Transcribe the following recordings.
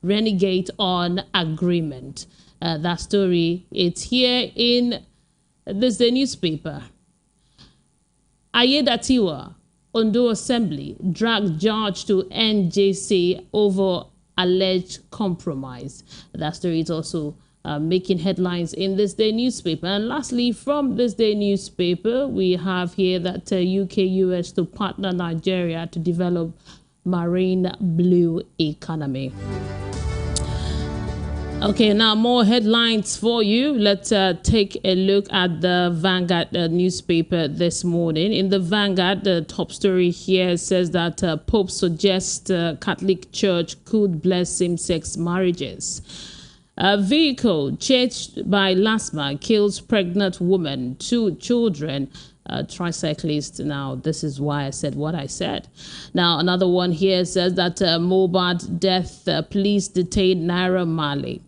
renegade on agreement. That story, it's here in this the newspaper. Ayedatiwa, Ondo Assembly, dragged judge to NJC over alleged compromise. That story is also making headlines in this day newspaper. And lastly, from this day newspaper, we have here that UK-US to partner Nigeria to develop marine blue economy. Okay, now more headlines for you. Let's take a look at the Vanguard newspaper this morning. In the Vanguard, the top story here says that Pope suggests Catholic Church could bless same-sex marriages. A vehicle chased by LASMA kills pregnant woman, 2 children. Tricyclist. Now, this is why I said what I said. Now, another one here says that Mohbad death, police detain Naira Marley.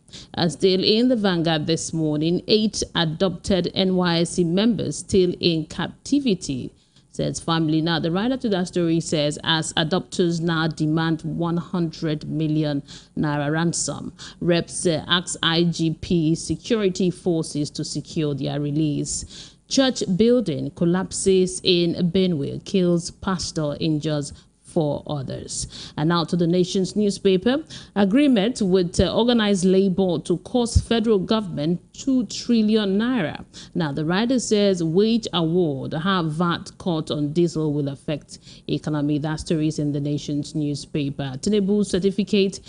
Still in the Vanguard this morning, 8 adopted NYSC members still in captivity, says family. Now, the writer to that story says, as adopters now demand 100 million Naira ransom, reps ask IGP security forces to secure their release. Church building collapses in Benue, kills pastor, injures 4 others. And now to the Nation's newspaper. Agreement with organized labor to cost federal government 2 trillion naira. Now, the writer says wage award, how VAT cut on diesel will affect economy. That story is in the Nation's newspaper. Tinubu certificate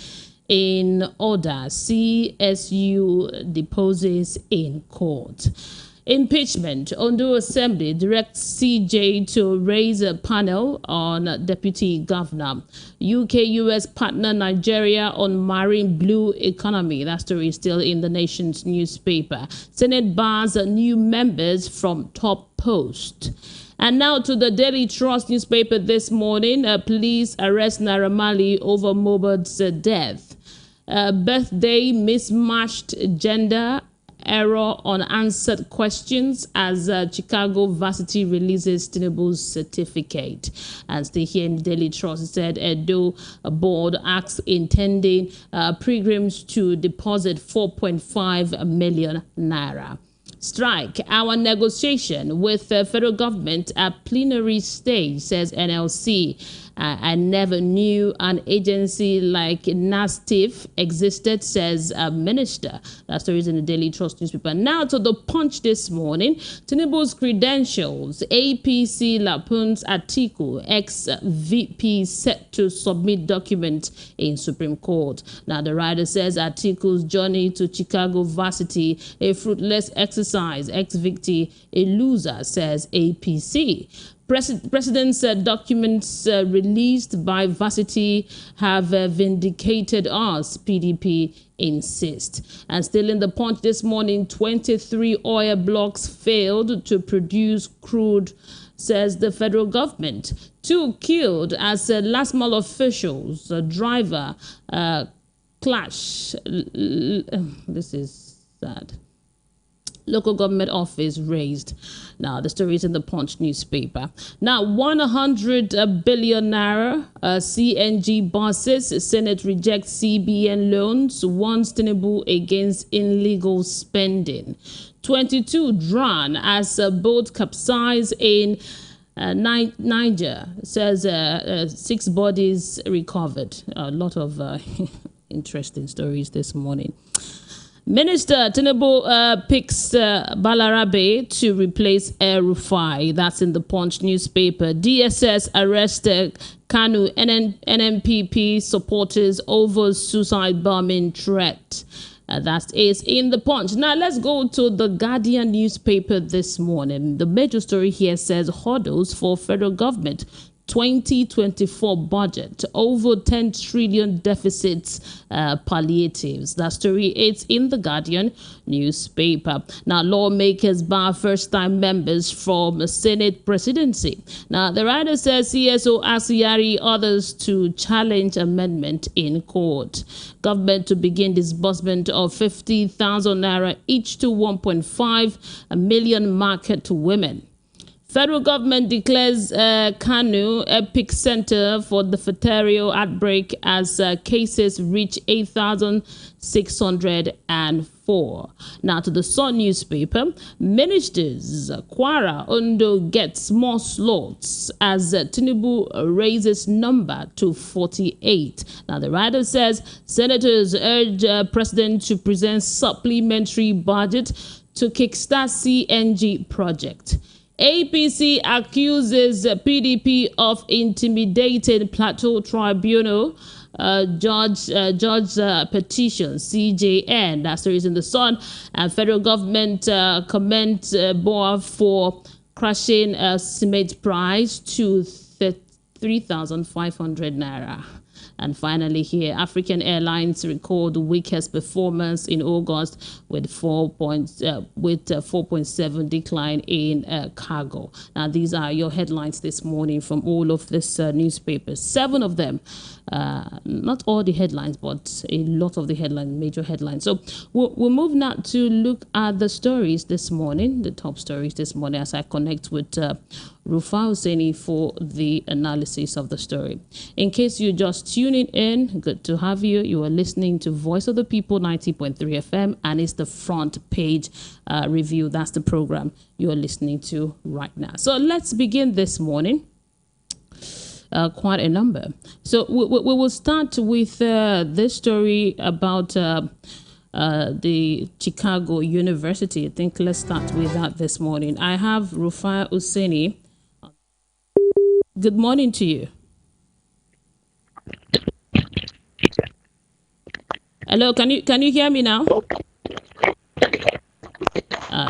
in order. CSU deposes in court. Impeachment. Ondo Assembly directs CJ to raise a panel on Deputy Governor. UK-US partner Nigeria on marine blue economy. That story is still in the Nation's newspaper. Senate bars new members from top post. And now to the Daily Trust newspaper this morning. Police arrest Naira Marley over Mohbad's death. Birthday mismatched gender. Error on answered questions as Chicago Varsity releases Tinubu's certificate. And stay here in the Daily Trust, it said Edo board asks intending pilgrims to deposit 4.5 million naira. Strike. Our negotiation with the federal government at plenary stage, says NLC. I never knew an agency like NASTIF existed, says a minister. That story is in the Daily Trust newspaper. Now to the Punch this morning. Tinubu's credentials. APC Lapun's Atiku, ex-VP, set to submit document in Supreme Court. Now, the writer says Atiku's journey to Chicago Varsity, a fruitless exercise. Ex-VP, a loser, says APC. President's documents released by Varsity have vindicated us, PDP insist. And still in the Punch this morning, 23 oil blocks failed to produce crude, says the federal government. 2 killed as last mile officials, driver clash. This is sad. Local government office raised. Now, the story is in the Punch newspaper. Now, 100 billion naira CNG buses. Senate rejects CBN loans. Warns Tinubu against illegal spending. 22 drown as a boat capsized in Niger, says 6 bodies recovered. A lot of interesting stories this morning. Minister Tinubu picks Balarabe to replace El Rufai. That's in the Punch newspaper. DSS arrested Kanu NNPP supporters over suicide bombing threat. That is in the Punch. Now let's go to the Guardian newspaper this morning. The major story here says hurdles for federal government 2024 budget, over 10 trillion deficits, palliatives. That story is in the Guardian newspaper. Now, lawmakers bar first-time members from the Senate presidency. Now, the writer says CSO asks Yari others to challenge amendment in court. Government to begin disbursement of 50,000 naira each to 1.5 million market to women. Federal government declares Kanu epic center for the Fatario outbreak as cases reach 8,604. Now to the Sun newspaper, ministers Kwara Ondo gets more slots as Tinubu raises number to 48. Now the writer says senators urge president to present supplementary budget to kickstart CNG project. APC accuses PDP of intimidating Plateau Tribunal judge petition CJN. That's the reason the Sun and federal government comment BOA for crashing cement price to 3,500 naira. And finally here, African Airlines record the weakest performance in August with 4.7 decline in cargo. Now, these are your headlines this morning from all of this newspapers. 7 of them, not all the headlines, but a lot of the headlines, major headlines. So we'll move now to look at the stories this morning, the top stories this morning, as I connect with Rufai Hussaini for the analysis of the story. In case you're just tuning in, good to have you. You are listening to Voice of the People 90.3 FM, and it's the Front Page review. That's the program you are listening to right now. So let's begin this morning. Quite a number. So we will start with this story about the Chicago University. I think let's start with that this morning. I have Rufai Hussaini. Good morning to you. Hello, can you hear me now?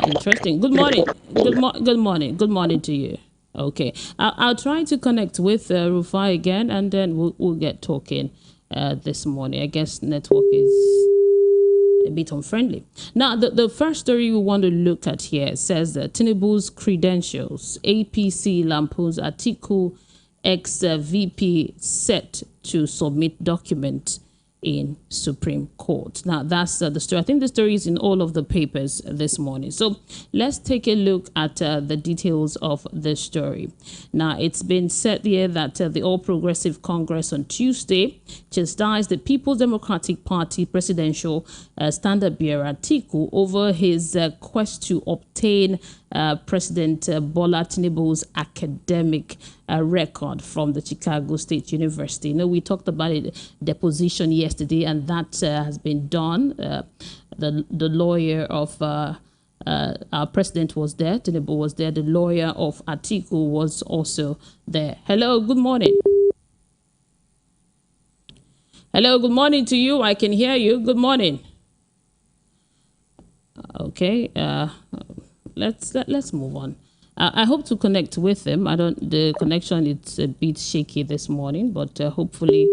Interesting. Good morning. Good morning to you. Okay, I'll try to connect with Rufai again, and then we'll get talking this morning. I guess network is a bit unfriendly. Now, the first story we want to look at here says that Tinubu's credentials, APC lampoons Atiku ex-VP set to submit document in Supreme Court. Now, that's the story. I think the story is in all of the papers this morning. So let's take a look at the details of the story. Now, it's been said here that the All Progressive Congress on Tuesday chastised the People's Democratic Party presidential standard bearer Atiku over his quest to obtain President Bola Tinubu's academic record from the Chicago State University. You know, we talked about it, deposition yesterday, and that has been done. The lawyer of our president was there, Tinubu was there. The lawyer of Atiku was also there. Hello, good morning. Hello, good morning to you. I can hear you. Good morning. Okay. Let's move on. I hope to connect with him. The connection is a bit shaky this morning, but hopefully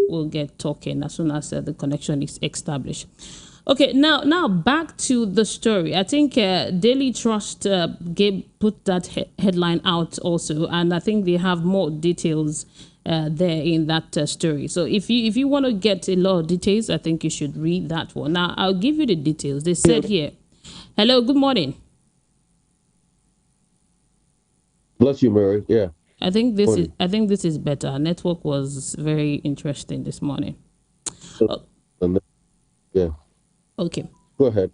we'll get talking as soon as the connection is established. Okay, now back to the story. I think Daily Trust put that headline out also, and I think they have more details there in that story. So if you want to get a lot of details, I think you should read that one. Now I'll give you the details. They said here. Hello, good morning. Bless you, Mary. Yeah. I think this is better. Our network was very interesting this morning. Yeah. Okay. Go ahead.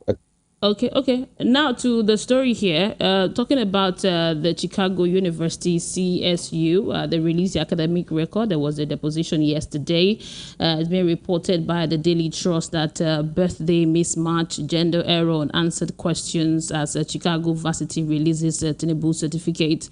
Okay. Now to the story here, talking about the Chicago University CSU. They released the academic record. There was a deposition yesterday. It's been reported by the Daily Trust that birthday mismatch, gender error, unanswered questions as Chicago Varsity releases Tinubu certificate.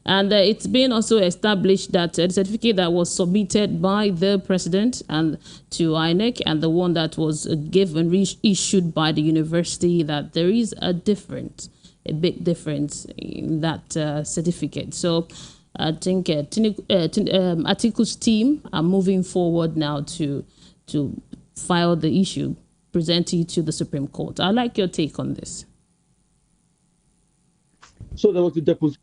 And it's been also established that the certificate that was submitted by the president and to INEC and the one that was issued by the university, that there is a big difference in that certificate. So I think Atiku's team are moving forward now to file the issue, present it to the Supreme Court. I'd like your take on this. So there was a deposition.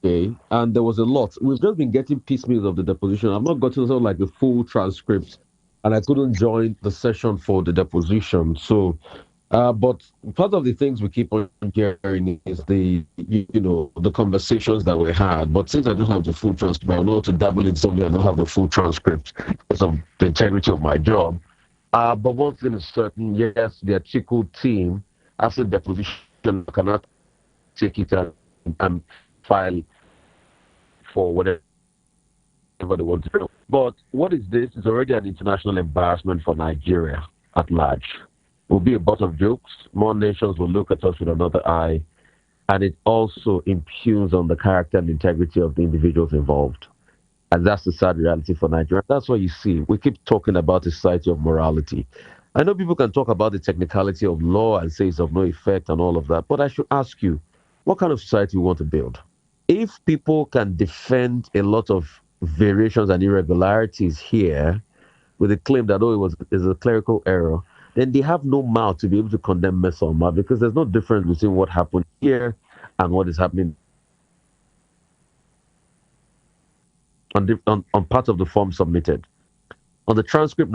Okay, and there was a lot. We've just been getting piecemeal of the deposition. I've not gotten sort of like the full transcript, and I couldn't join the session for the deposition. So But part of the things we keep on hearing is the conversations that we had. But since I don't have the full transcript, I know to dabble in something. I don't have the full transcript because of the integrity of my job. But one thing is certain: yes, the Atiku team, after deposition, cannot take it and file for whatever they want to do. But what is this? It's already an international embarrassment for Nigeria at large. It will be a butt of jokes. More nations will look at us with another eye, and it also impugns on the character and integrity of the individuals involved. And that's the sad reality for Nigeria. That's what you see. We keep talking about the society of morality. I know people can talk about the technicality of law and say it's of no effect and all of that, but I should ask you, what kind of society you want to build? If people can defend a lot of variations and irregularities here with the claim that is a clerical error, then they have no mouth to be able to condemn Mesoma because there's no difference between what happened here and what is happening on part of the form submitted. On the transcript,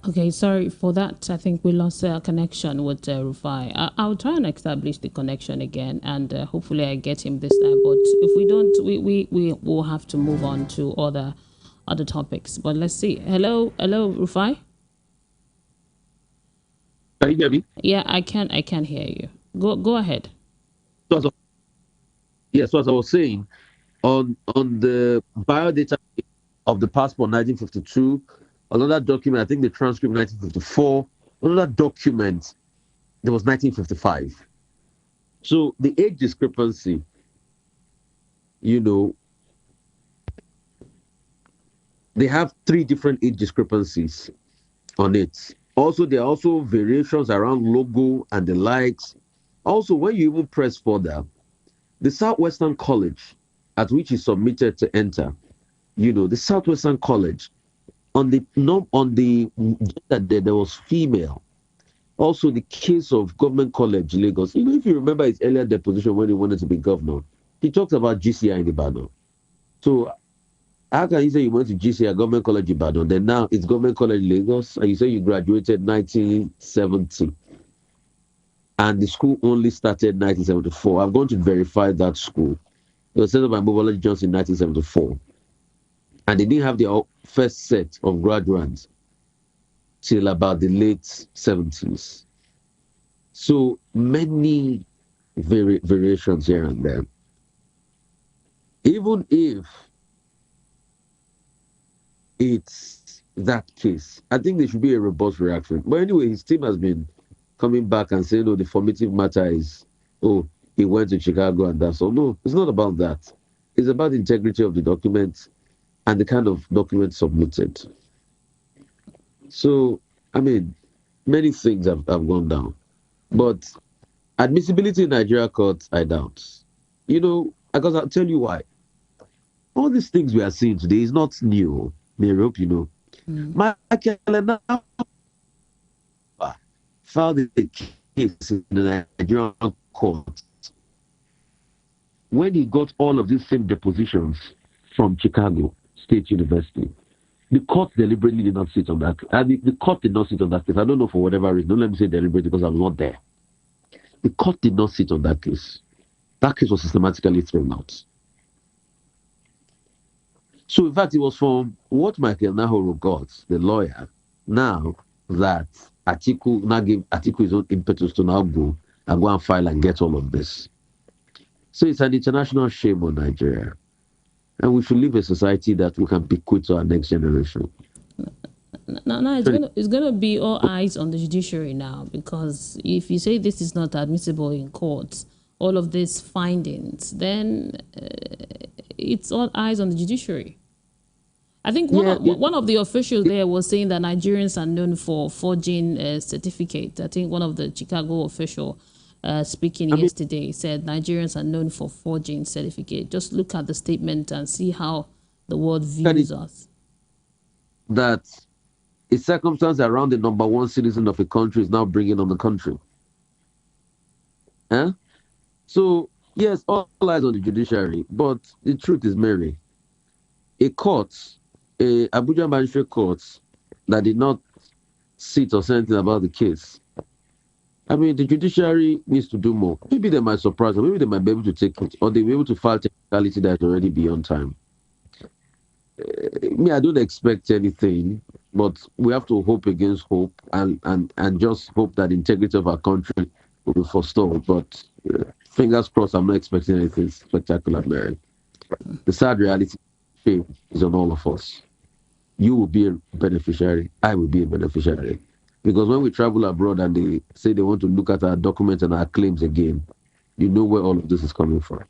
Okay, sorry for that. I think we lost a connection with Rufai. I'll try and establish the connection again, and hopefully I get him this time. But if we don't, we will have to move on to other topics. But let's see. Hello, Rufai. can you hear me? Yeah, I can hear you. Go ahead. So as, so as I was saying, on the biodata of the passport 1952, another document, I think the transcript 1954, another document, there was 1955. So the age discrepancy, you know, they have three different age discrepancies on it. Also, there are also variations around logo and the likes. Also, when you even press further, the Southwestern College at which he submitted to enter, the Southwestern College on the that there was female. Also, the case of Government College Lagos. If you remember his earlier deposition when he wanted to be governor, he talked about GCI in Ibadan. So how can you say you went to GCI Government College Ibadan, then now it's Government College Lagos, and you say you graduated 1970, and the school only started 1974? I'm going to verify that school. It was set up by Mobology Johnson in 1974, and they didn't have their first set of graduates till about the late 70s. So many variations here and there. Even if it's that case, I think there should be a robust reaction. But anyway, his team has been coming back and saying, oh, the formative matter is, oh, he went to Chicago and that's all. No, it's not about that. It's about the integrity of the document and the kind of document submitted. So, I mean, many things have gone down. But admissibility in Nigeria courts, I doubt. Because I'll tell you why. All these things we are seeing today is not new. Mary, hope you know. Michael now filed a case in the Nigerian court when he got all of these same depositions from Chicago State University. The court deliberately did not sit on that. The court did not sit on that case. I don't know for whatever reason. Don't let me say deliberately because I'm not there. The court did not sit on that case. That case was systematically thrown out. So, in fact, it was from what Michael Nahoro got, the lawyer, now that Atiku now gave Atiku his own impetus to now go and file and get all of this. So, it's an international shame on Nigeria. And we should live a society that we can bequeath to our next generation. No, it's gonna be all eyes on the judiciary now, because if you say this is not admissible in court, all of these findings, then it's all eyes on the judiciary. I think one of the officials there was saying that Nigerians are known for forging certificates. I think one of the Chicago official speaking I mean, yesterday. He said Nigerians are known for forging certificate. Just look at the statement and see how the world views us. that a circumstance around the number one citizen of a country is now bringing on the country. Huh? So, yes, all eyes on the judiciary, but the truth is, Mary, a court, a Abuja magistrate court that did not sit or say anything about the case. I mean, the judiciary needs to do more. Maybe they might surprise them. Maybe they might be able to take it, or they'll be able to file technicality that's already beyond time. Me, I don't expect anything, but we have to hope against hope and just hope that the integrity of our country will be forestalled. But fingers crossed, I'm not expecting anything spectacular, Mary. The sad reality shame is on all of us. You will be a beneficiary. I will be a beneficiary. Because when we travel abroad and they say they want to look at our documents and our claims again, you know where all of this is coming from.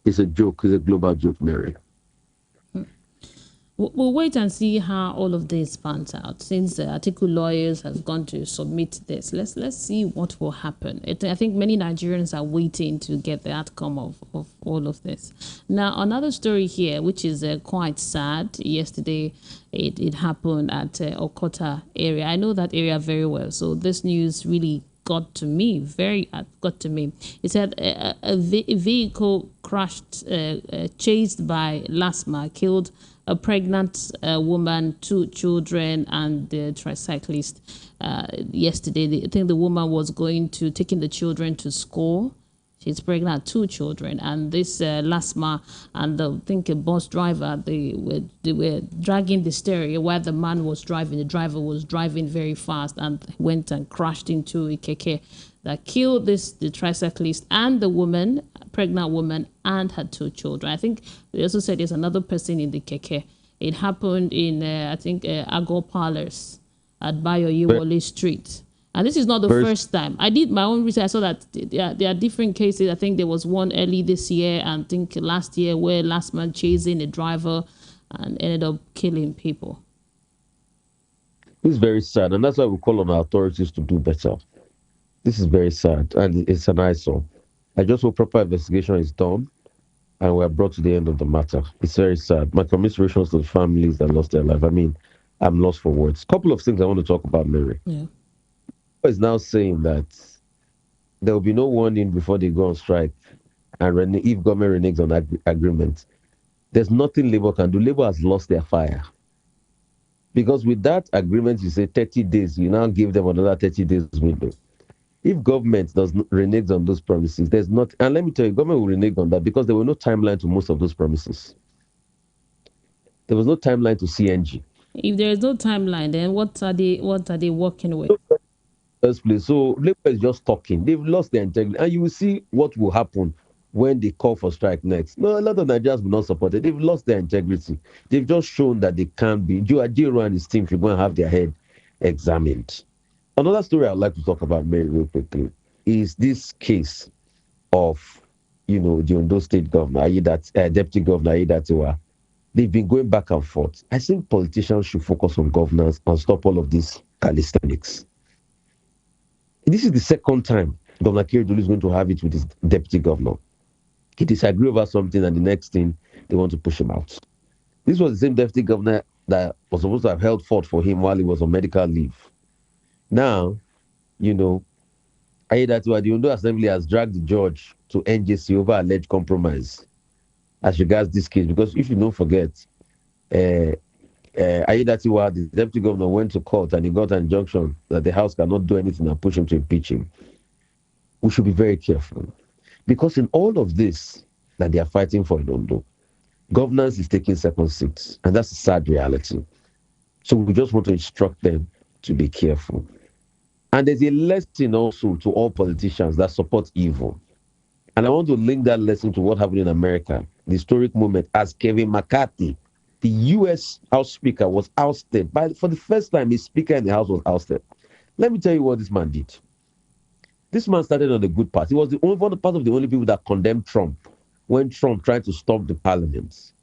It's a joke. It's a global joke, Mary. We'll wait and see how all of this pans out. Since the article lawyers have gone to submit this, let's see what will happen. I think many Nigerians are waiting to get the outcome of all of this. Now, another story here, which is quite sad. Yesterday, it happened at Okota area. I know that area very well, so this news really got to me, got to me. It said a vehicle crashed, chased by LASMA, killed a pregnant woman, 2 children, and the tricyclist. Yesterday, I think the woman was taking the children to school. She's pregnant, 2 children, and this LASMA and I think a bus driver, they were dragging the steering while the man was driving. The driver was driving very fast and went and crashed into a keke that killed the tricyclist and the woman, pregnant woman, and her 2 children. I think they also said there's another person in the keke. It happened in I think Agor Palace at Bayo Street. And this is not the first time. I did my own research. I saw that there are different cases. I think there was one early this year and I think last year where last man chasing a driver and ended up killing people. It's very sad. And that's why we call on our authorities to do better. This is very sad. And it's an eyesore. I just hope proper investigation is done and we're brought to the end of the matter. It's very sad. My commiserations to the families that lost their life. I mean, I'm lost for words. Couple of things I want to talk about, Mary. Yeah. Is now saying that there will be no warning before they go on strike, and if government reneges on agreement, there's nothing Labour can do. Labour has lost their fire because with that agreement, you say 30 days. You now give them another 30 days window. If government does not renege on those promises, there's not. And let me tell you, government will renege on that because there were no timeline to most of those promises. There was no timeline to CNG. If there is no timeline, then what are they working with? First place. So Labour is just talking. They've lost their integrity. And you will see what will happen when they call for strike next. No, a lot of Nigerians will not support it. They've lost their integrity. They've just shown that they can't be. Ajiro and his team should go and have their head examined. Another story I'd like to talk about, Mary, real quickly, is this case of, the Ondo State governor, Deputy Governor Aiyedatiwa. They've been going back and forth. I think politicians should focus on governance and stop all of this calisthenics. This is the second time Governor Keridolu is going to have it with his deputy governor. He disagree over something, and the next thing, they want to push him out. This was the same deputy governor that was supposed to have held fort for him while he was on medical leave. Now, Aiyedatiwa, the Ondo Assembly has dragged the judge to NJC over alleged compromise as regards this case. Because if you don't forget, Aiyedatiwa, the deputy governor, went to court and he got an injunction that the House cannot do anything and push him to impeach him. We should be very careful because in all of this that they are fighting for in Ondo, governance is taking second seats, and that's a sad reality. So we just want to instruct them to be careful. And there's a lesson also to all politicians that support evil. And I want to link that lesson to what happened in America, the historic moment as Kevin McCarthy, the U.S. House Speaker, was ousted. For the first time, a Speaker in the House was ousted. Let me tell you what this man did. This man started on the good part. He was one of the only people that condemned Trump when Trump tried to stop the parliament.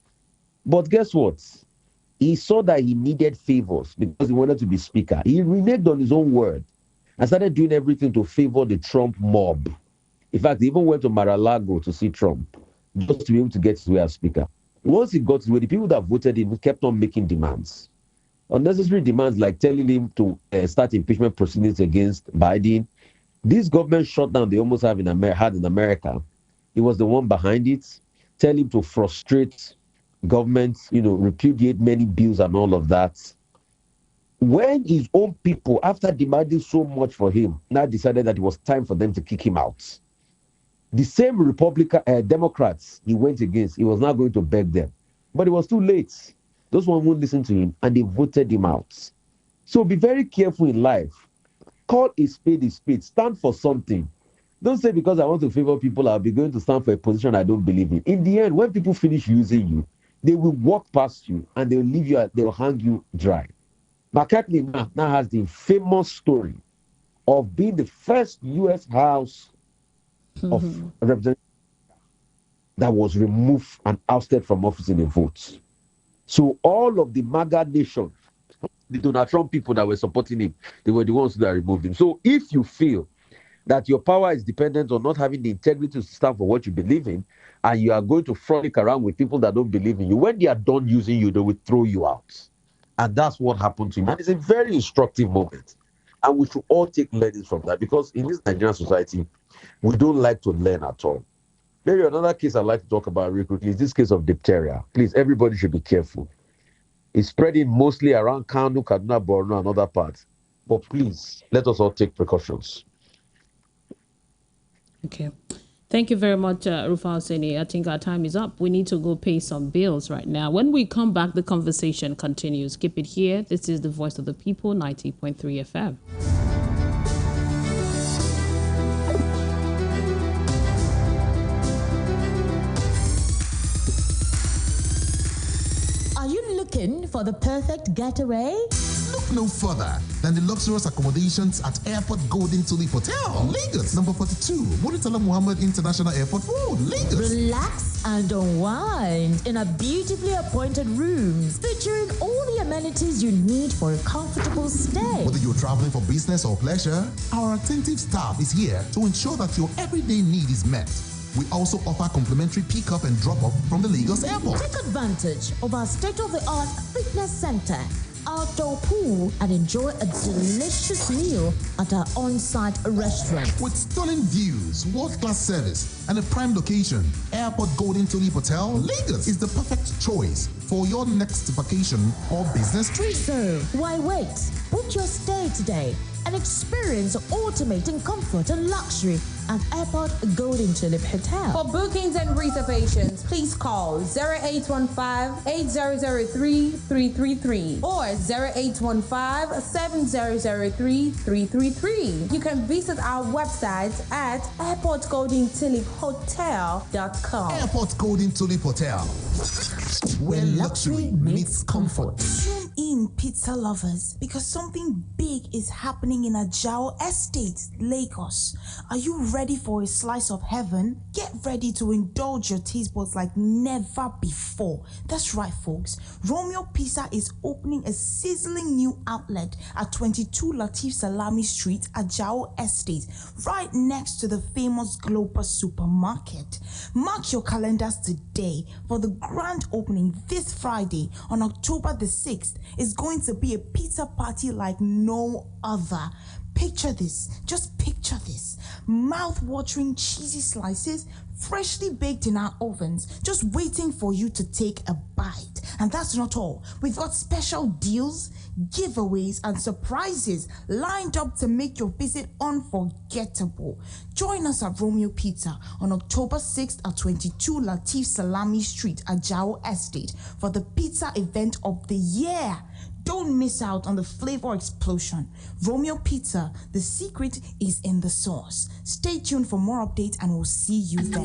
But guess what? He saw that he needed favors because he wanted to be Speaker. He reneged on his own word and started doing everything to favor the Trump mob. In fact, he even went to Mar-a-Lago to see Trump just to be able to get his way as speaker. Once he got his way, the people that voted him kept on making demands. Unnecessary demands like telling him to start impeachment proceedings against Biden. This government shutdown they almost had in America, he was the one behind it. Tell him to frustrate governments, repudiate many bills and all of that. When his own people, after demanding so much for him, now decided that it was time for them to kick him out. The same Democrats he went against, he was not going to beg them. But it was too late. Those ones wouldn't listen to him, and they voted him out. So be very careful in life. Call a spade a spade. Stand for something. Don't say because I want to favor people, I'll be going to stand for a position I don't believe in. In the end, when people finish using you, they will walk past you and they'll leave you, they'll hang you dry. McCartney now has the famous story of being the first U.S. House of Representatives that was removed and ousted from office in a vote. So all of the MAGA nation, the Donald Trump people that were supporting him, they were the ones that removed him. So if you feel that your power is dependent on not having the integrity to stand for what you believe in, and you are going to frolic around with people that don't believe in you, when they are done using you, they will throw you out. And that's what happened to him. And it's a very instructive moment. And we should all take learnings from that, because in this Nigerian society, we don't like to learn at all. Maybe another case I'd like to talk about real quickly is this case of diphtheria. Please, everybody should be careful. It's spreading mostly around Kano, Kaduna, Borno, and other parts. But please, let us all take precautions. Okay. Thank you very much, Rufai Oseni. I think our time is up. We need to go pay some bills right now. When we come back, the conversation continues. Keep it here. This is the Voice of the People, 90.3 FM. Are you looking for the perfect getaway? Look no further than the luxurious accommodations at Airport Golden Tulip Hotel, Lagos, number 42, Muritala Muhammad International Airport Road, Lagos. Relax and unwind in a beautifully appointed rooms featuring all the amenities you need for a comfortable stay. Whether you're traveling for business or pleasure, our attentive staff is here to ensure that your everyday need is met. We also offer complimentary pick-up and drop-off from the Lagos airport. Take advantage of our state-of-the-art fitness center, outdoor pool, and enjoy a delicious meal at our on-site restaurant. With stunning views, world-class service, and a prime location, Airport Golden Tulip Hotel, Lagos is the perfect choice for your next vacation or business trip. So, why wait? Book your stay today and experience ultimate in comfort and luxury at Airport Golden Tulip Hotel. For bookings and reservations, please call 0815-8003-333 or 0815-7003-333. You can visit our website at airportgoldentuliphotel.com. Airport Golden Tulip Hotel, where luxury meets comfort. Tune in, pizza lovers, because something big is happening in Ajao Estate, Lagos. Are you ready for a slice of heaven? Get ready to indulge your taste buds like never before. That's right, folks. Romeo Pizza is opening a sizzling new outlet at 22 Latif Salami Street, Ajao Estate, right next to the famous Global Supermarket. Mark your calendars today for the grand opening this Friday on October the 6th. It's going to be a pizza party like no other. Picture this, just picture this. Mouth-watering cheesy slices, freshly baked in our ovens, just waiting for you to take a bite. And that's not all. We've got special deals, giveaways, and surprises lined up to make your visit unforgettable. Join us at Romeo Pizza on October 6th at 22 Latif Salami Street, Ajao Estate for the pizza event of the year. Don't miss out on the flavor explosion. Romeo Pizza, the secret is in the sauce. Stay tuned for more updates and we'll see you there.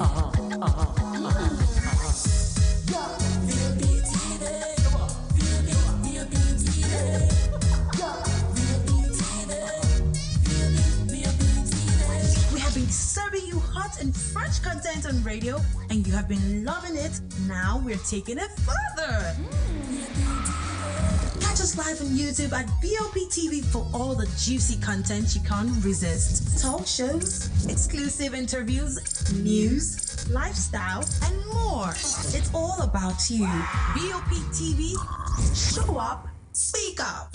We have been serving you hot and fresh content on radio and you have been loving it. Now we're taking it further. Watch us live on YouTube at VOP TV for all the juicy content you can't resist. Talk shows, exclusive interviews, news, lifestyle, and more. It's all about you. VOP TV, show up, speak up.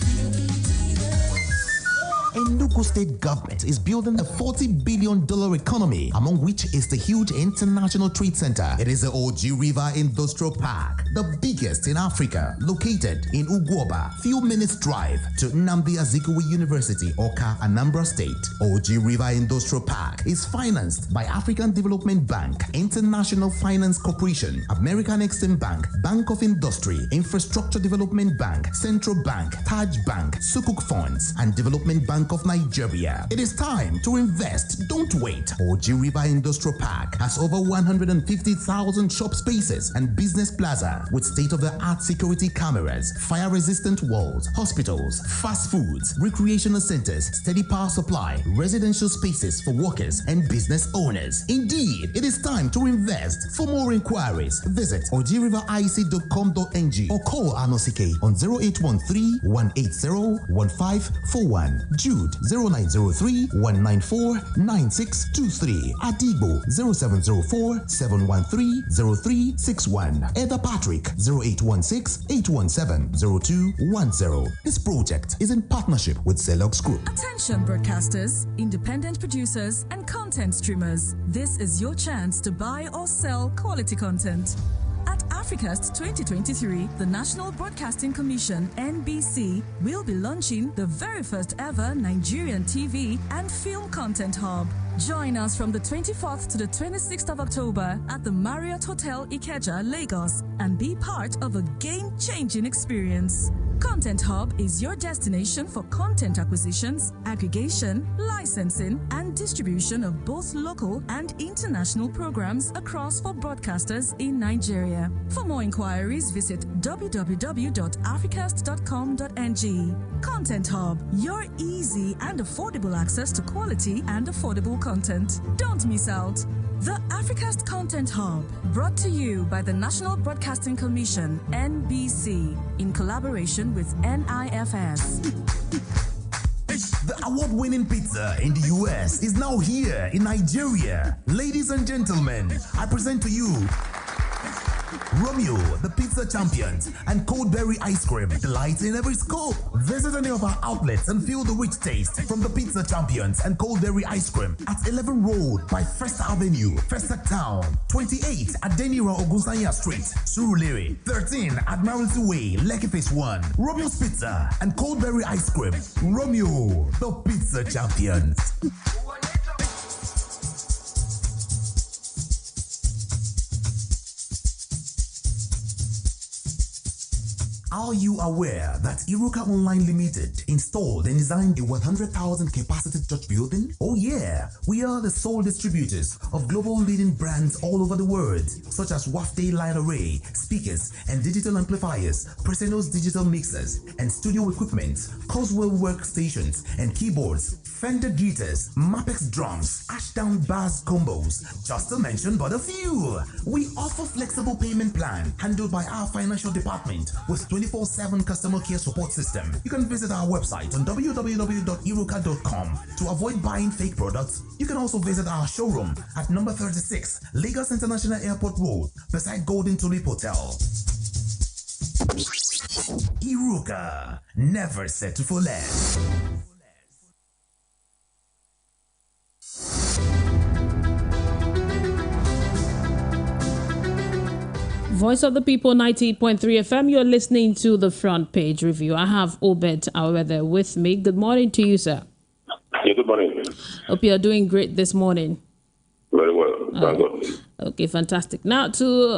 Enugu State Government is building a $40 billion economy, among which is the huge International Trade Center. It is the Oji River Industrial Park, the biggest in Africa, located in Ugwoba, few minutes drive to Nnamdi Azikiwe University, Oka, Anambra State. Oji River Industrial Park is financed by African Development Bank, International Finance Corporation, American Exim Bank, Bank of Industry, Infrastructure Development Bank, Central Bank, Taj Bank, Sukuk Funds, and Development Bank of Nigeria. It is time to invest. Don't wait. Oji River Industrial Park has over 150,000 shop spaces and business plaza with state-of-the-art security cameras, fire-resistant walls, hospitals, fast foods, recreational centers, steady power supply, residential spaces for workers and business owners. Indeed, it is time to invest. For more inquiries, visit ojiriveric.com.ng or call Anosike on 0813-180-1541. Jude 0903-194-9623. Adigbo 0704-713-0361. Eda Patrick 0816-817-0210. This project is in partnership with Zelox Group. Attention broadcasters, independent producers, and content streamers. This is your chance to buy or sell quality content. At Africast 2023, the National Broadcasting Commission, NBC, will be launching the very first ever Nigerian TV and film content hub. Join us from the 24th to the 26th of October at the Marriott Hotel Ikeja, Lagos, and be part of a game-changing experience. Content Hub is your destination for content acquisitions, aggregation, licensing, and distribution of both local and international programs across for broadcasters in Nigeria. For more inquiries, visit www.africast.com.ng. Content Hub, your easy and affordable access to quality and affordable content. Don't miss out. The Africast Content Hub, brought to you by the National Broadcasting Commission, NBC, in collaboration with NIFS. The award-winning pizza in the US is now here in Nigeria. Ladies and gentlemen, I present to you Romeo, the pizza champions, and cold berry ice cream, delights in every scope. Visit any of our outlets and feel the rich taste from the pizza champions and cold berry ice cream at 11 Road by First Avenue, Festac Town, 28 at Denira Ogunsanya Street, Surulere, 13 Admiralty Way, Lekki Phase 1. Romeo's Pizza and cold berry ice cream. Romeo, the pizza champions. Are you aware that Iruka Online Limited installed and designed a 100,000 capacity church building? Oh yeah, we are the sole distributors of global leading brands all over the world, such as Wafday Line Array, speakers and digital amplifiers, Preseno's digital mixers and studio equipment, Coswell workstations and keyboards, Fender guitars, Mapex drums, Ashdown bass combos, just to mention but a few. We offer flexible payment plan handled by our financial department with 24/7 customer care support system. You can visit our website on www.iruka.com to avoid buying fake products. You can also visit our showroom at number 36 Lagos International Airport Road beside Golden Tulip Hotel. Iruka, never settle for less. Voice of the People, 98.3 FM. You're listening to the Front Page Review. I have Obed Awede with me. Good morning to you, sir. Yeah, good morning. Hope you're doing great this morning. Very well. Thank God. Okay, fantastic. Now,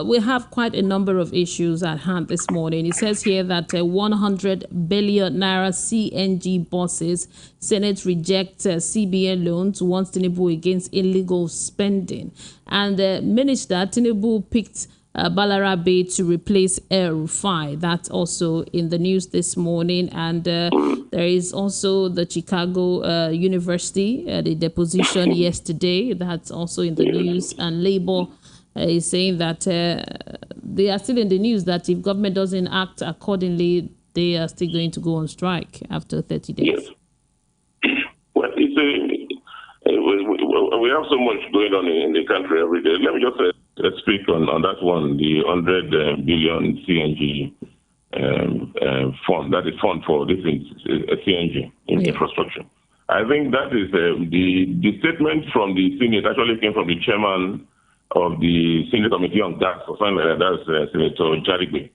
we have quite a number of issues at hand this morning. It says here that 100 billion naira CNG buses, Senate rejects CBN loans, wants Tinubu against illegal spending. And Minister Tinubu picked Balarabe to replace El-Rufai. That's also in the news this morning. And there is also the Chicago University, the deposition yesterday. That's also in the news. And Labour is saying that they are still in the news that if government doesn't act accordingly, they are still going to go on strike after 30 days. Yes. Well, we have so much going on in the country every day. Let me just speak on that one, the 100 billion CNG fund. That is fund for this CNG infrastructure. I think that is the statement from the Senate actually came from the chairman of the Senate Committee on Gas, or something like that. That's Senator Jarigbe.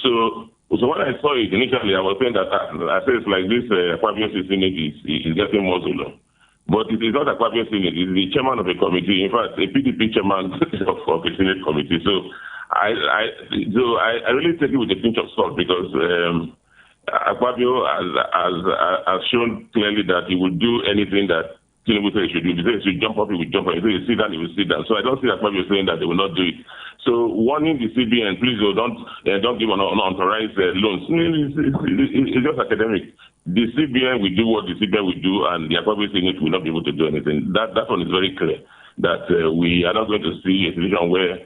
So when I saw it initially, I was saying that I said it's like this Akpabio Senate is getting more solo. But it is not Akpabio Senate, it's the chairman of the committee, in fact, a PDP chairman of the Senate committee. So I really take it with a pinch of salt because Akpabio has shown clearly that he would do anything that Tinubu said he should do. If he says he should jump up, he will jump up. If he says he sit down, he will sit down. So I don't see Akpabio saying that they will not do it. So warning the CBN, please don't give unauthorized loans. It's just academic. The CBN will do what the CBN will do, and the Akpabio Senate will not be able to do anything. That one is very clear. That we are not going to see a situation where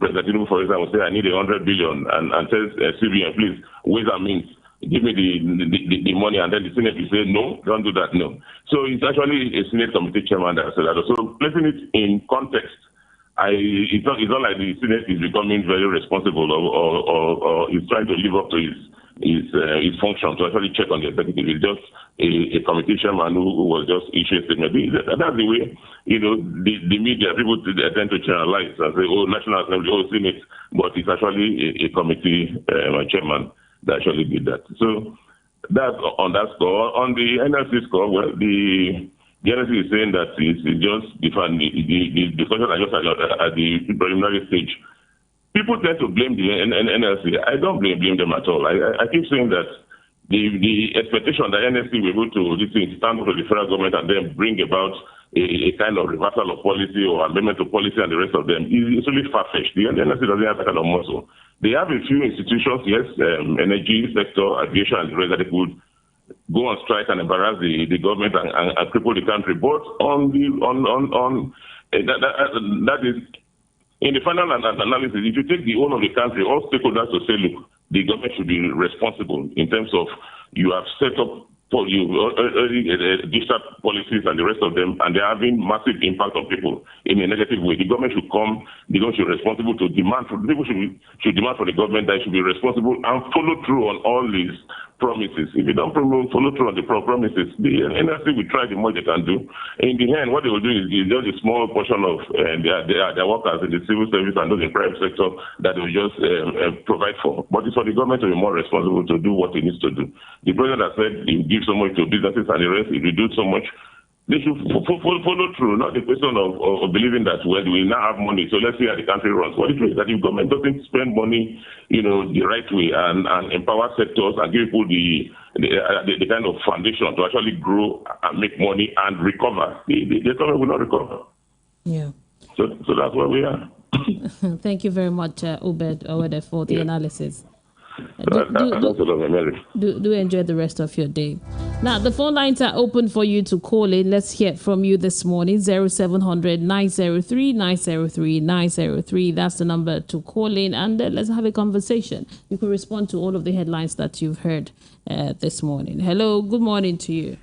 President Tinubu, for example, will say, I need 100 billion, and says CBN, please, ways and means, give me the money, and then the Senate will say, no, don't do that, no. So it's actually a Senate committee chairman that said that. So placing it in context, it's not like the Senate is becoming very responsible or is trying to live up to his function to actually check on the executive. It's just a committee chairman who was just issuing a statement. That's the way, the media, people tend to generalize and say, oh, National Assembly, oh, Senate, but it's actually a committee chairman that actually did that. So that's on that score. On the NLC score, well, the NLC is saying that it's just the discussion I just had at the preliminary stage. People tend to blame the NLC. I don't blame them at all. I keep saying that the expectation that NLC will be able to stand up to the federal government and then bring about a kind of reversal of policy or amendment to policy and the rest of them is really far-fetched. The NLC doesn't have that kind of muscle. They have a few institutions, yes, energy sector, aviation, and the rest that they could go on strike and embarrass the government and cripple the country. But that is in the final analysis. If you take the whole of the country, all stakeholders to say, look, the government should be responsible in terms of you have set up for you digital policies and the rest of them, and they're having massive impact on people in a negative way. The government should come, the government should be responsible to demand for people should demand for the government that it should be responsible and follow through on all these promises. If you don't follow through on the promises, the NLC will try the more they can do. In the end, what they will do is just a small portion of their workers in the civil service and those in the private sector that they will just provide for. But it's for the government to be more responsible to do what it needs to do. The president has said he gives so much to businesses and the rest, if you do so much, they should follow through, not the question of believing that, well, we now have money, so let's see how the country runs. What it is that if government doesn't spend money, the right way and empower sectors and give people the kind of foundation to actually grow and make money and recover, the economy will not recover. Yeah. So that's where we are. Thank you very much, Obed Owede, for the analysis. Do enjoy the rest of your day. Now, the phone lines are open for you to call in. Let's hear from you this morning. 0700 903 903 903. That's the number to call in, and let's have a conversation. You can respond to all of the headlines that you've heard this morning. Hello, good morning to you.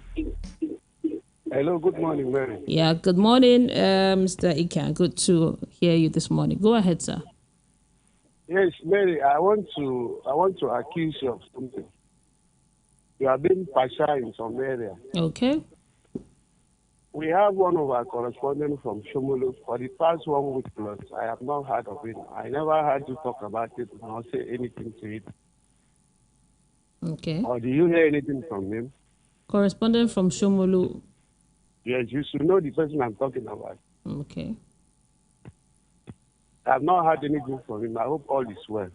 Hello, good morning, Mary. Yeah, good morning, Mr. Ikan. Good to hear you this morning. Go ahead, sir. Yes, Mary, I want to accuse you of something. You have been partial in some area. Okay. We have one of our correspondents from Shomolu. For the past 1 week plus, I have not heard of it. I never heard you talk about it nor say anything to it. Okay. Or do you hear anything from him? Correspondent from Shomolu. Yes, you should know the person I'm talking about. Okay. I have not heard anything from him. I hope all is well.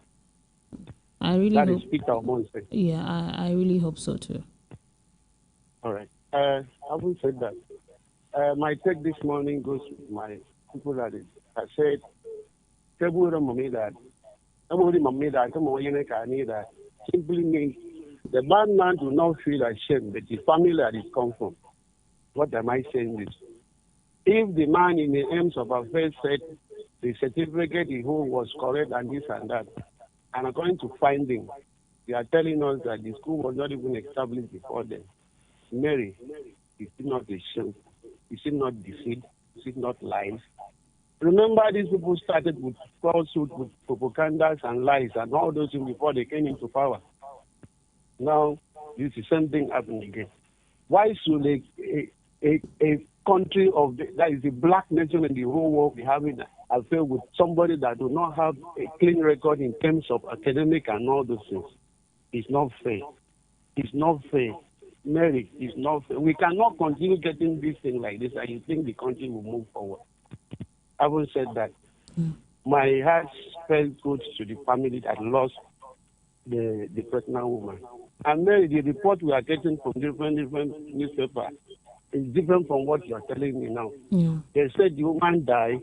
I really that hope. Is Peter Monse. Yeah, I really hope so too. All right. Having said that, my take this morning goes with my people that is. I said, simply means the bad man do not feel ashamed, but the family that it comes from. What am I saying this? If the man in the aims of affairs said the certificate he hold was correct and this and that, and according to findings, They are telling us that the school was not even established before then. Mary, is it not a shame? Is it not defeat? Is it not lies? Remember, these people started with falsehood, with propagandas and lies and all those things before they came into power. Now, this is the same thing happening again. Why should a country that is a black nation in the whole world be having an affair with somebody that do not have a clean record in terms of academic and all those things? It's not fair. It's not fair. Mary, it's not fair. We cannot continue getting this thing like this and you think the country will move forward. Having said that, my heart felt good to the family that lost the pregnant woman. And Mary, the report we are getting from different newspapers is different from what you are telling me now. Yeah. They said the woman died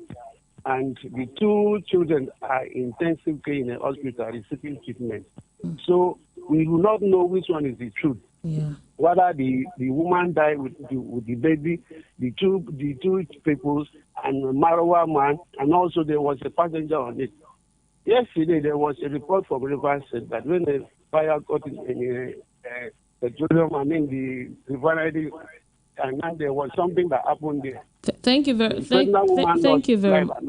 and the two children are in intensive care in a hospital receiving treatment. So we do not know which one is the truth. Yeah. Whether the woman died with the baby, the two people, and the Marawa man, and also there was a passenger on it. Yesterday there was a report from Rivers said that when the fire got in the petroleum, the refinery, and then there was something that happened there. Thank you very much. Thank you very much.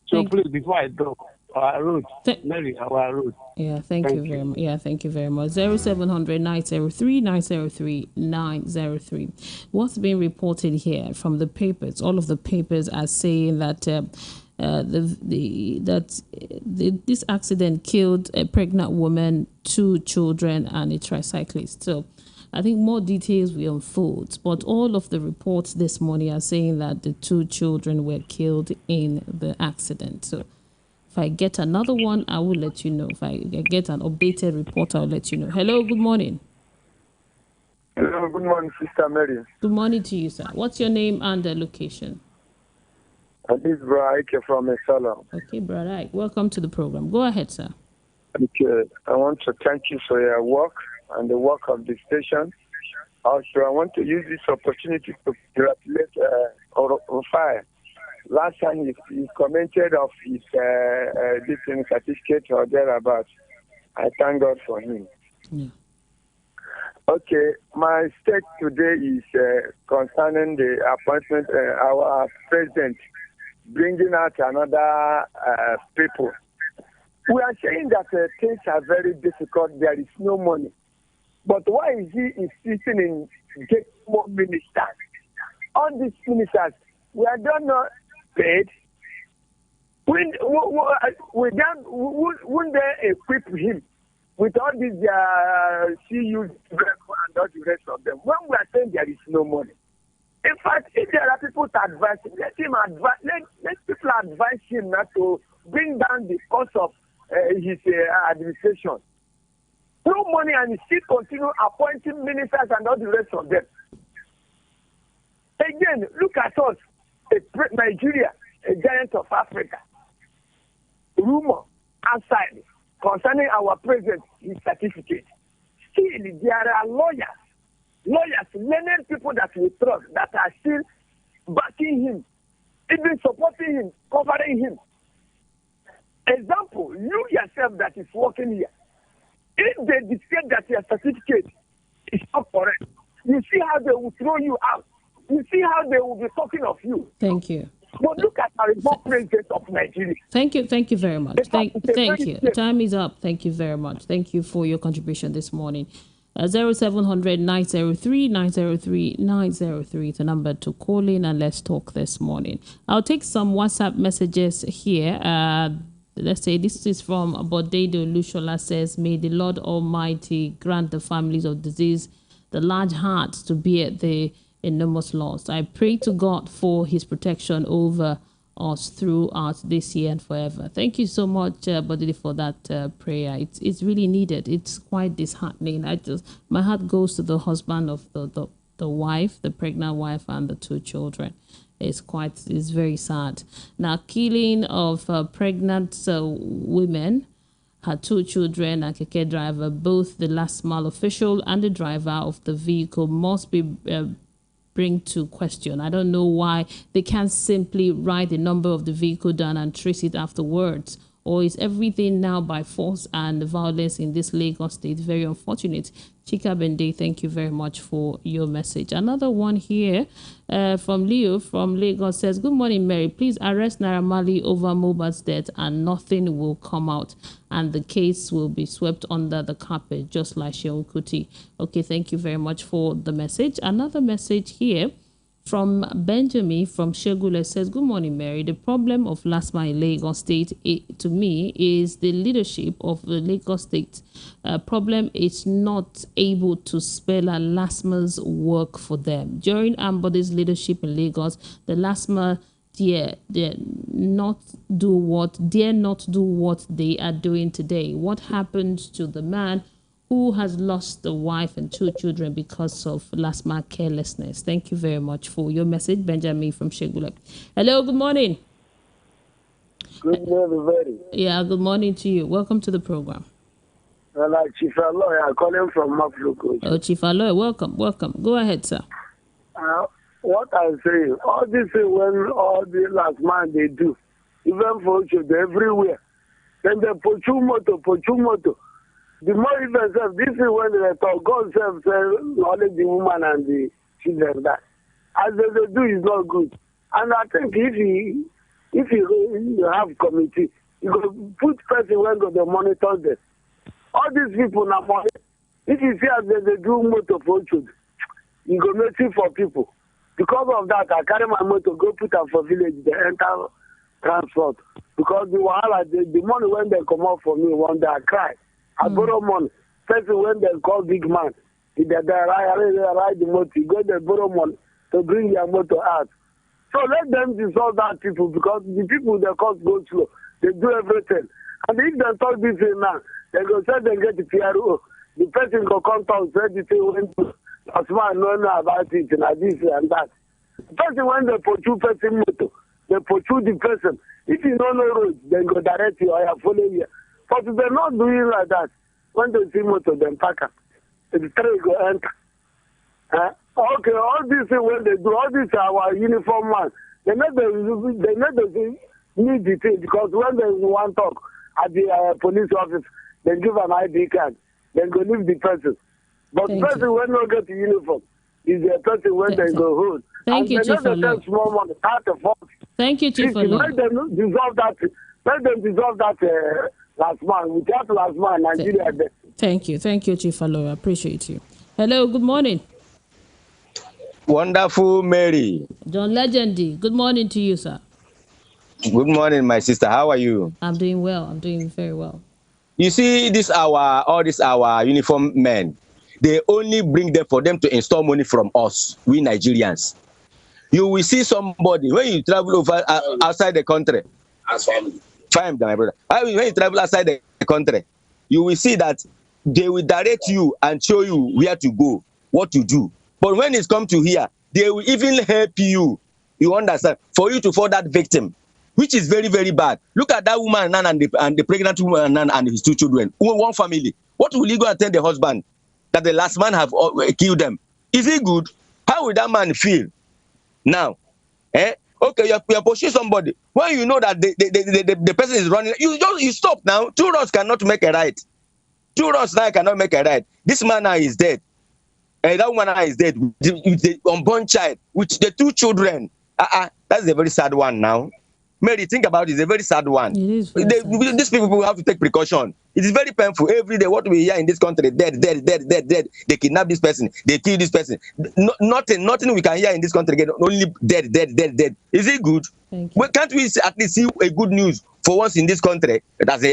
So please, before I drop, our road, Mary, our road. Yeah, thank you very much. Yeah, thank you very much. 0700-903-903. What's being reported here from the papers? All of the papers are saying that this accident killed a pregnant woman, 2 children, and a tricyclist. So I think more details will unfold, but all of the reports this morning are saying that the 2 children were killed in the accident. So if I get another one, I will let you know. If I get an updated report, I'll let you know. Hello, good morning. Hello, good morning, Sister Mary. Good morning to you, sir. What's your name and the location? This is Brother Ike from Esala. Okay, Brother Ike, welcome to the program. Go ahead, sir. Okay, I want to thank you for your work and the work of the station. Also, I want to use this opportunity to congratulate Rufai. Last time he commented of his different certificate or thereabouts. I thank God for him. Yeah. Okay, my stake today is concerning the appointment our president bringing out another people. We are saying that things are very difficult. There is no money. But why is he insisting in getting more ministers? All these ministers, we are not paid. Wouldn't they equip him with all these CU and all the rest of them? When we are saying there is no money. In fact, if there are people to advise him, let people advise him not to bring down the cost of his administration. No money, and he still continue appointing ministers and all the rest of them. Again, look at us, Nigeria, a giant of Africa. Rumor outside concerning our president, his certificate. Still, there are lawyers, learned people that we trust that are still backing him, even supporting him, covering him. Example, you yourself that is working here. If they decide that your certificate is not correct, you see how they will throw you out. You see how they will be talking of you. Thank you. But look at our president of Nigeria. Thank you very much. Thank you. Time is up. Thank you very much. Thank you for your contribution this morning. 0700-903-903 is the number to call in and let's talk this morning. I'll take some WhatsApp messages here. Let's say this is from Bodedo Lushola says, may the Lord Almighty grant the families of deceased the large heart to bear the enormous loss. I pray to God for his protection over us throughout this year and forever. Thank you so much, Bodidi, for that prayer. It's really needed. It's quite disheartening. My heart goes to the husband of the wife, the pregnant wife, and the 2 children. It's very sad. Now, killing of pregnant women, her 2 children, and keke driver, both the last mile official and the driver of the vehicle must be bring to question. I don't know why they can't simply write the number of the vehicle down and trace it afterwards, Or is everything now by force and violence in this Lagos state? Very unfortunate. Chika Bende, thank you very much for your message. Another one here from Leo from Lagos says, good morning, Mary. Please arrest Naira Marley over Mohbad's death and nothing will come out. And the case will be swept under the carpet, just like Sheon Kuti. Okay, thank you very much for the message. Another message here from Benjamin from Shegule says, good morning, Mary. The problem of LASMA in Lagos State, to me, is the leadership of the Lagos State. Problem is not able to spell a LASMA's work for them. During Ambody's leadership in Lagos, the LASMA dare not do what they are doing today. What happened to the man who has lost a wife and 2 children because of LASMA carelessness? Thank you very much for your message, Benjamin from Shegule. Hello, good morning. Good morning, very. Yeah, good morning to you. Welcome to the program. Well, Chief Aloy, I'm calling from Mafluko. Oh, Chief Aloy, welcome. Go ahead, sir. What I'm saying, all this thing when all the last man they do, even for children everywhere, then they pursue moto. The more even self, this is when they talk, God self only the woman and the children that. As they do is not good. And I think if you have committee, you go put person when go to monitor them. All these people now, if you see as they do motor for children, you go make it for people. Because of that, I carry my motor, go put up for village, they enter transport. Because the money when they come out for me, one day I cry. I borrow money. Especially when they call big man. If they ride the motor, go they borrow money to bring their motor out. So let them dissolve that people because the people they cost go slow. They do everything. And if they talk this thing now, they go say they get the PRO. The person go come talk, say the thing when as man know about it and this and that. The person when they pursue person motor, they pursue the person. If you don't know road, they go direct you or you follow you. But if they're not doing like that, when they see motor, then pack up. The train go enter. Okay, all this thing when they do, all this our uniform man, they need to need the thing because when they want to talk at the police office, they give an ID card, then go leave the person. But the person when not get the uniform is the person when they go hold. Thank you, Chief Aloy. Small money, Thank you, Chief Aloy. Let them dissolve that. Last man, without last man, Nigeria. Thank you, Chief Aloy. I appreciate you. Hello, good morning. Wonderful Mary. John Legendy, good morning to you, sir. Good morning, my sister. How are you? I'm doing well. I'm doing very well. You see, all these our uniform men, they only bring them for them to install money from us, we Nigerians. You will see somebody when you travel over outside the country. Fine, my brother. When you travel outside the country, you will see that they will direct you and show you where to go, what to do. But when it's come to here, they will even help you. You understand? For you to fall that victim, which is very, very bad. Look at that woman and the pregnant woman and his 2 children, one family. What will he go and tell the husband that the last man have killed them? Is it good? How will that man feel now? Okay, you're pushing somebody. When you know that the person is running, you stop now. 2 rods cannot make a right. 2 rods now cannot make a right. This man now is dead. And that woman now is dead with the unborn child, with the 2 children. That's a very sad one now. Mary, think about it. It's a very sad one. These people have to take precaution. It is very painful. Every day, what we hear in this country, dead. They kidnap this person. They kill this person. Nothing we can hear in this country again. Only dead. Is it good? Can't we at least see a good news for once in this country as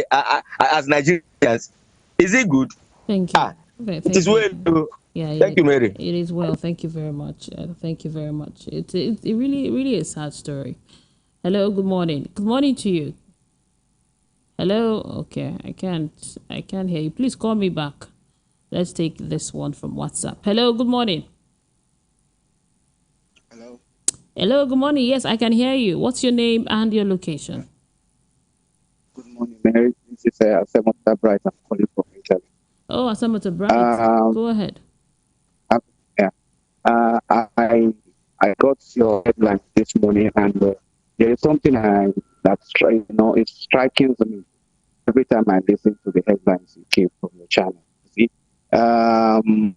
Nigerians? Is it good? Thank you. It is well. Yeah, thank you, Mary. It is well. Thank you very much. Thank you very much. It really is a sad story. Hello, good morning. Good morning to you. Hello. Okay, I can't hear you. Please call me back. Let's take this one from WhatsApp. Hello, good morning. Hello, good morning. Yes, I can hear you. What's your name and your location? Good morning, Mary. This is Asamota Bright. I'm calling from Italy. Oh, Asamota Bright. Go ahead. I got your headline this morning, and there is something it's striking to me. every time I listen to the headlines you keep from your channel. See, from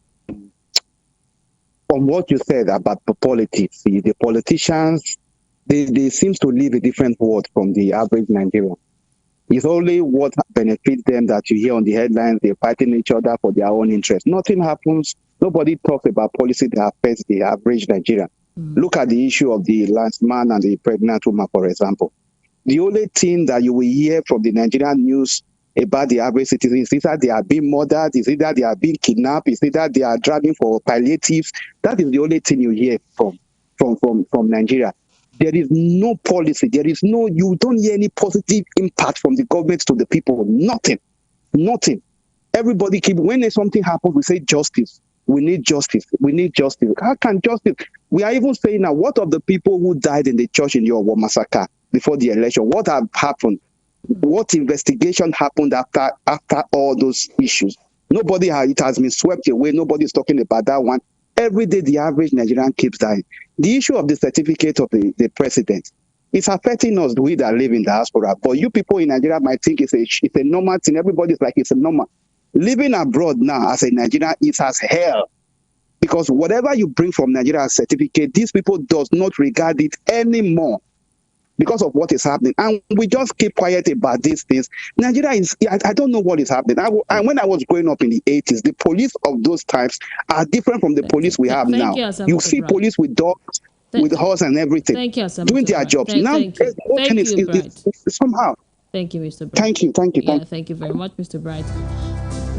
what you said about the politics, see, the politicians, they seem to live a different world from the average Nigerian. It's only what benefits them that you hear on the headlines. They're fighting each other for their own interest. Nothing happens. Nobody talks about policy that affects the average Nigerian. Look at the issue of the last man and the pregnant woman, for example. The only thing that you will hear from the Nigerian news about the average citizen is either they are being murdered, is either they are being kidnapped, is either they are driving for palliatives. That is the only thing you hear from Nigeria. There is no policy. There is no, you don't hear any positive impact from the government to the people. Nothing. Nothing. Everybody when something happens, we say justice. We need justice. We need justice. How can justice? We are even saying now, what of the people who died in the church in your massacre before the election? What have happened? What investigation happened after all those issues? Nobody it has been swept away. Nobody's talking about that one. Every day, the average Nigerian keeps dying. The issue of the certificate of the president is affecting us, we that live in diaspora. But you people in Nigeria might think it's a normal thing. Everybody's like it's a normal. Living abroad now as a Nigerian is as hell. Because whatever you bring from Nigeria as certificate, these people does not regard it anymore because of what is happening. And we just keep quiet about these things. Nigeria is, I don't know what is happening. When I was growing up in the 80s, the police of those times are different from the police we have now. You see police with dogs, with horse and everything, doing their jobs. Now, somehow. Thank you, Mr. Bright. Thank you. Thank you very much, Mr. Bright.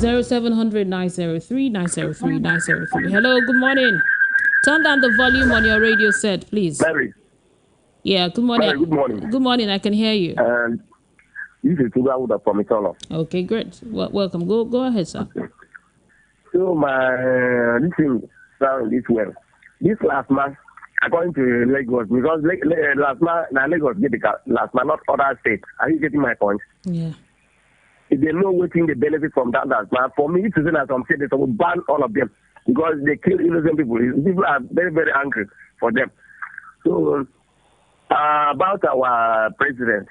0700 903 903 903. Hello, good morning. Turn down the volume on your radio set, please. Mary. Yeah, good morning. Mary, good morning. Good morning, I can hear you. This is Tuga from Itono. Okay, great. Welcome. Go ahead, sir. Okay. So this thing sounds this well. This last month, according to Lagos, because last month, Lagos get the last month, not other states. Are you getting my point? Yeah. If they know what thing they benefit from that last month, for me, citizens as some states, they will ban all of them because they kill innocent people. People are very, very angry for them. So, about our president,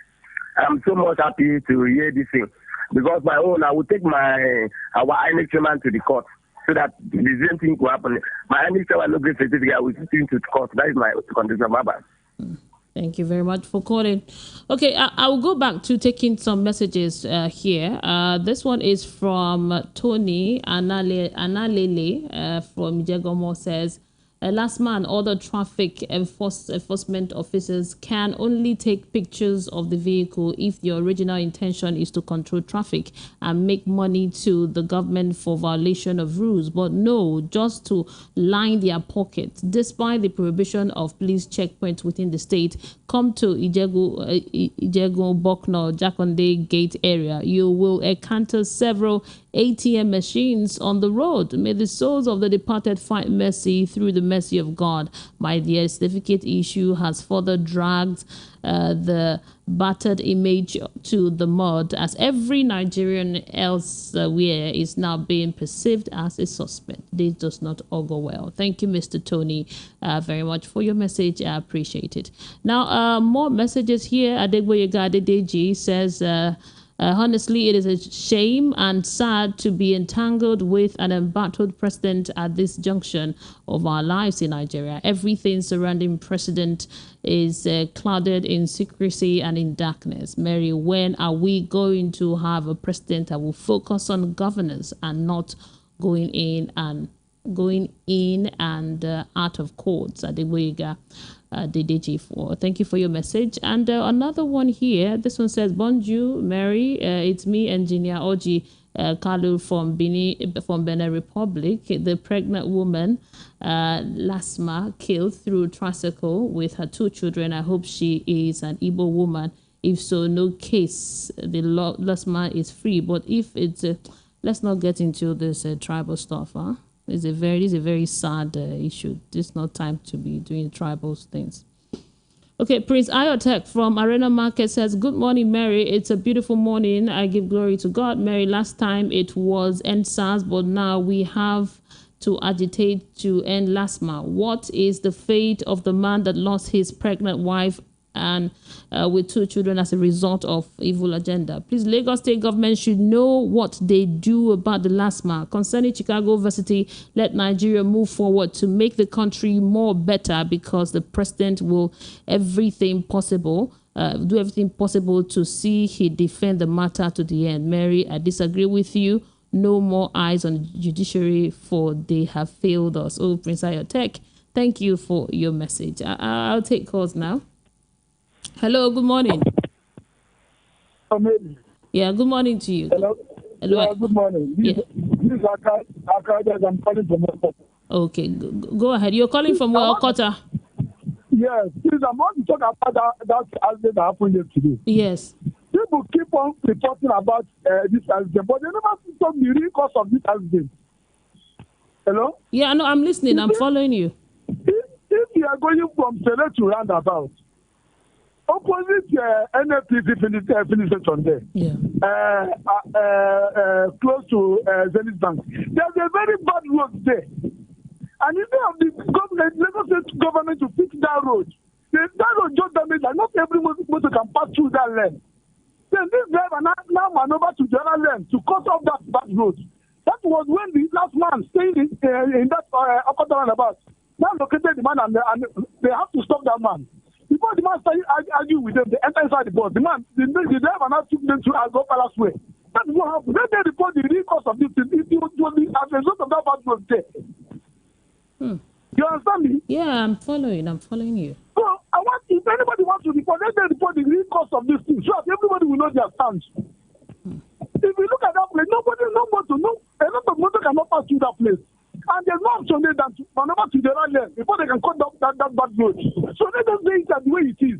I'm so much happy to hear this thing because my own, I will take our INEC chairman to the court so that the same thing will happen. My INEC chairman no great certificate, I will take him to the court. That is my condition. Bye-bye. Thank you very much for calling. Okay, I will go back to taking some messages here. This one is from Tony Analele from Ijeoma says, last man, all the traffic enforcement officers can only take pictures of the vehicle if the original intention is to control traffic and make money to the government for violation of rules. But no, just to line their pockets. Despite the prohibition of police checkpoints within the state, come to Ijegu, Bokno, Jakonde Gate area. You will encounter several ATM machines on the road. May the souls of the departed find mercy through the mercy of God. My dear, certificate issue has further dragged the battered image to the mud as every Nigerian elsewhere is now being perceived as a suspect. This does not augur well. Thank you, Mr. Tony, very much for your message. I appreciate it. Now, more messages here. Adegboyega Adedeji says, honestly, it is a shame and sad to be entangled with an embattled president at this junction of our lives in Nigeria. Everything surrounding president is clouded in secrecy and in darkness. Mary, when are we going to have a president that will focus on governance and not going in and out of courts? Adegboyega DDG4. Thank you for your message. And another one here. This one says, Bonjour, Mary. It's me, Engineer Oji Kalu from Benin Republic. The pregnant woman, Lasma, killed through tricycle with her 2 children. I hope she is an Igbo woman. If so, no case. The Lasma is free. But if it's, let's not get into this tribal stuff, huh? It's a very sad issue. This is not time to be doing tribal things. Okay, Prince Iotek from Arena Market says, good morning, Mary. It's a beautiful morning. I give glory to God. Mary, last time it was end SARS, but now we have to agitate to end LASMA. What is the fate of the man that lost his pregnant wife and with 2 children as a result of evil agenda. Please, Lagos State government should know what they do about the last mile. Concerning Chicago University, let Nigeria move forward to make the country more better, because the president will do everything possible to see he defend the matter to the end. Mary, I disagree with you. No more eyes on the judiciary, for they have failed us. Oh, Prince Ayotek, thank you for your message. I'll take calls now. Hello, good morning. Yeah, good morning to you. Hello. Yeah, good morning. This is Akada. I'm calling from Okota. Okay, go ahead. You're calling from Okota? Yes. Please, I want to talk about that accident that happened yesterday. Yes. People keep on reporting about this accident, but they never see the real cause of this accident. Hello? Yeah, no, I'm listening. I'm following you. If you are going from Sele to roundabout, opposite NFPC finish station there, close to Zenith Bank, there's a very bad road there. And instead of the government, Lagos State government to fix that road, that road just damaged, and not every motor can pass through that lane. Then this driver now maneuver to the other lane to cut off that bad road. That was when the last man staying in that upper roundabout now located the man, and they have to stop that man. Before the man started arguing with them, they enter inside the bus. The driver now took them to Algo Palace Way. That is what happened. Then they report the real cause of this thing. It was as a result of that bad road there. You understand me? Yeah, I'm following you. So if anybody wants to report, let them report the real cause of this thing, so that everybody will know their stance. If you look at that place, a lot of motor cannot pass through that place. And there's no option there than to maneuver to the right lane before they can cut that bad road. So let us say it the way it is.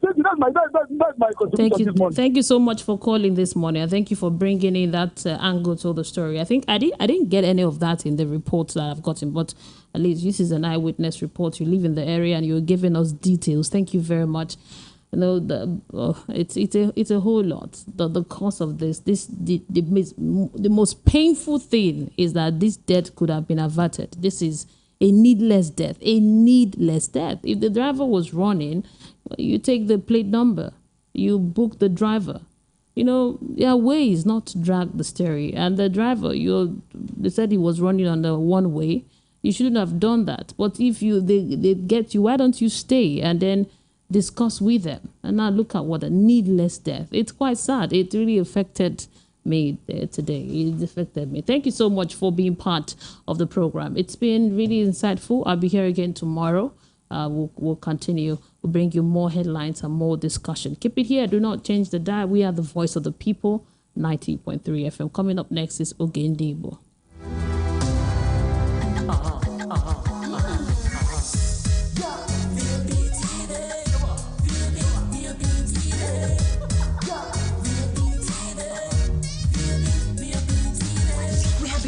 That's my contribution this morning. Thank you so much for calling this morning. And thank you for bringing in that angle to the story. I think I didn't get any of that in the reports that I've gotten, but at least this is an eyewitness report. You live in the area and you're giving us details. Thank you very much. You know, it's a whole lot. The cause of the most painful thing is that this death could have been averted. This is a needless death. If the driver was running, you take the plate number, you book the driver. You know, there are ways not to drag the steering. And the driver, they said he was running on the one way. You shouldn't have done that. But if they get you, why don't you stay and then discuss with them? And now look at what a needless death. It's quite sad. It really affected me today. It affected me. Thank you so much for being part of the program. It's been really insightful. I'll be here again tomorrow. We'll continue. We'll bring you more headlines and more discussion. Keep it here. Do not change the dial. We are the voice of the people. 90.3 FM. Coming up next is Ogendibo.